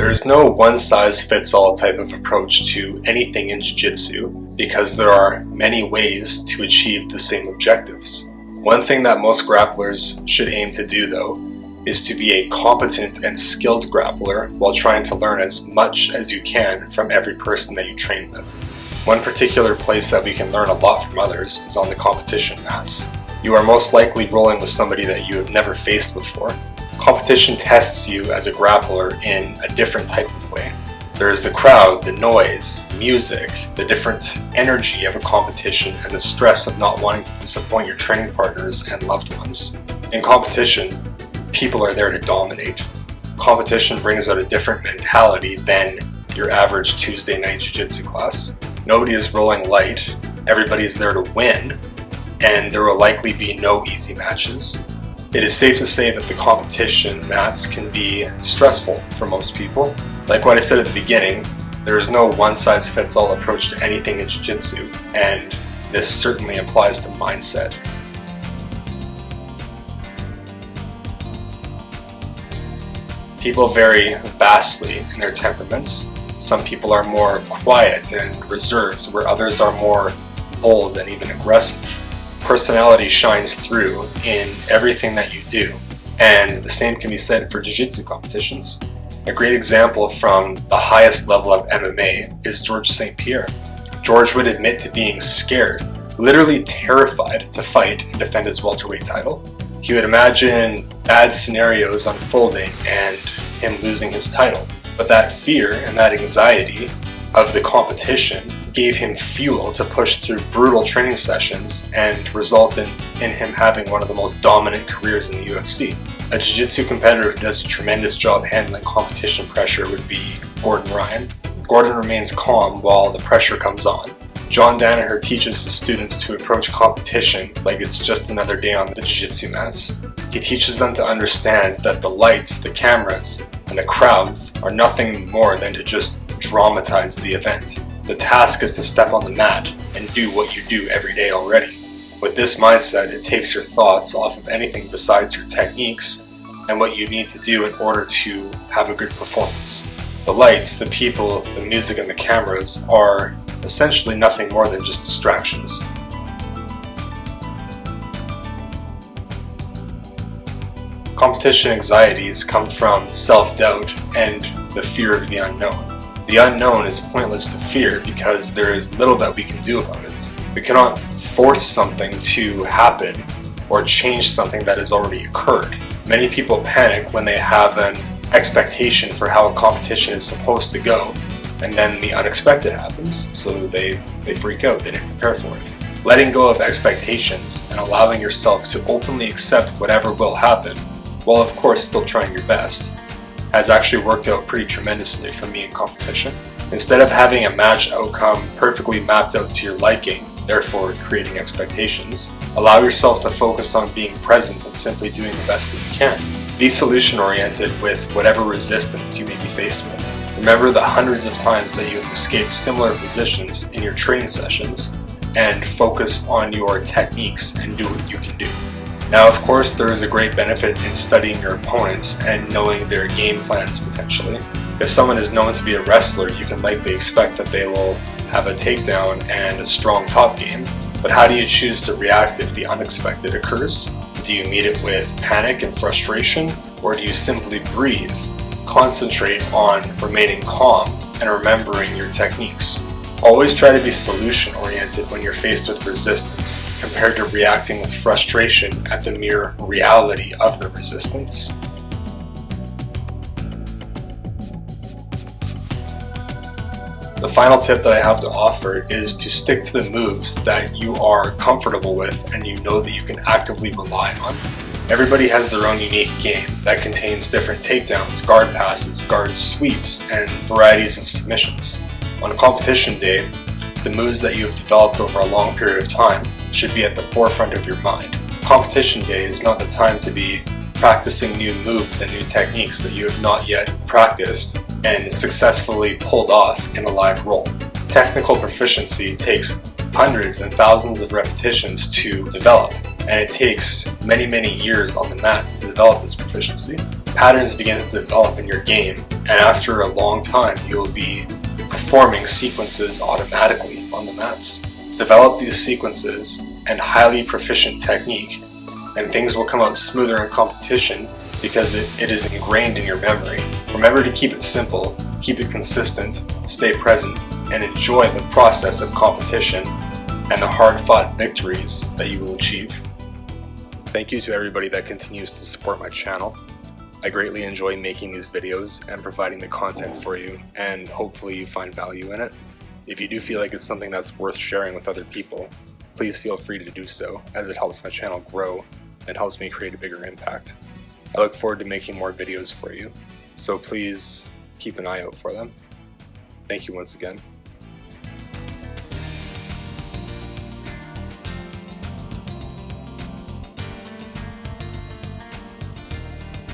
There's no one-size-fits-all type of approach to anything in Jiu-Jitsu because there are many ways to achieve the same objectives. One thing that most grapplers should aim to do, though, is to be a competent and skilled grappler while trying to learn as much as you can from every person that you train with. One particular place that we can learn a lot from others is on the competition mats. You are most likely rolling with somebody that you have never faced before. Competition tests you as a grappler in a different type of way. There is the crowd, the noise, music, the different energy of a competition, and the stress of not wanting to disappoint your training partners and loved ones. In competition, people are there to dominate. Competition brings out a different mentality than your average Tuesday night jiu-jitsu class. Nobody is rolling light, everybody is there to win, and there will likely be no easy matches. It is safe to say that the competition mats can be stressful for most people. Like what I said at the beginning, there is no one-size-fits-all approach to anything in jiu-jitsu, and this certainly applies to mindset. People vary vastly in their temperaments. Some people are more quiet and reserved, where others are more bold and even aggressive. Personality shines through in everything that you do, and the same can be said for jiu-jitsu competitions. A great example from the highest level of MMA is George St. Pierre. George would admit to being scared, literally terrified to fight and defend his welterweight title. He would imagine bad scenarios unfolding and him losing his title. But that fear and that anxiety of the competition gave him fuel to push through brutal training sessions and result in him having one of the most dominant careers in the UFC. A jiu-jitsu competitor who does a tremendous job handling competition pressure would be Gordon Ryan. Gordon remains calm while the pressure comes on. John Danaher teaches his students to approach competition like it's just another day on the jiu-jitsu mats. He teaches them to understand that the lights, the cameras, and the crowds are nothing more than to just dramatize the event. The task is to step on the mat and do what you do every day already. With this mindset, it takes your thoughts off of anything besides your techniques and what you need to do in order to have a good performance. The lights, the people, the music, and the cameras are essentially nothing more than just distractions. Competition anxieties come from self-doubt and the fear of the unknown. The unknown is pointless to fear because there is little that we can do about it. We cannot force something to happen or change something that has already occurred. Many people panic when they have an expectation for how a competition is supposed to go, and then the unexpected happens, so they freak out, they didn't prepare for it. Letting go of expectations and allowing yourself to openly accept whatever will happen, while of course still trying your best, has actually worked out pretty tremendously for me in competition. Instead of having a match outcome perfectly mapped out to your liking, therefore creating expectations, allow yourself to focus on being present and simply doing the best that you can. Be solution-oriented with whatever resistance you may be faced with. Remember the hundreds of times that you have escaped similar positions in your training sessions, and focus on your techniques and do what you can do. Now, of course, there is a great benefit in studying your opponents and knowing their game plans potentially. If someone is known to be a wrestler, you can likely expect that they will have a takedown and a strong top game. But how do you choose to react if the unexpected occurs? Do you meet it with panic and frustration, or do you simply breathe, concentrate on remaining calm and remembering your techniques? Always try to be solution-oriented when you're faced with resistance, compared to reacting with frustration at the mere reality of the resistance. The final tip that I have to offer is to stick to the moves that you are comfortable with and you know that you can actively rely on. Everybody has their own unique game that contains different takedowns, guard passes, guard sweeps, and varieties of submissions. On a competition day, the moves that you have developed over a long period of time should be at the forefront of your mind. Competition day is not the time to be practicing new moves and new techniques that you have not yet practiced and successfully pulled off in a live roll. Technical proficiency takes hundreds and thousands of repetitions to develop, and it takes many years on the mats to develop this proficiency. Patterns begin to develop in your game And after a long time, you'll be performing sequences automatically on the mats. Develop these sequences and highly proficient technique, and things will come out smoother in competition because it is ingrained in your memory. Remember to keep it simple, keep it consistent, stay present, and enjoy the process of competition and the hard-fought victories that you will achieve. Thank you to everybody that continues to support my channel. I greatly enjoy making these videos and providing the content for you, and hopefully you find value in it. If you do feel like it's something that's worth sharing with other people, please feel free to do so, as it helps my channel grow and helps me create a bigger impact. I look forward to making more videos for you, so please keep an eye out for them. Thank you once again.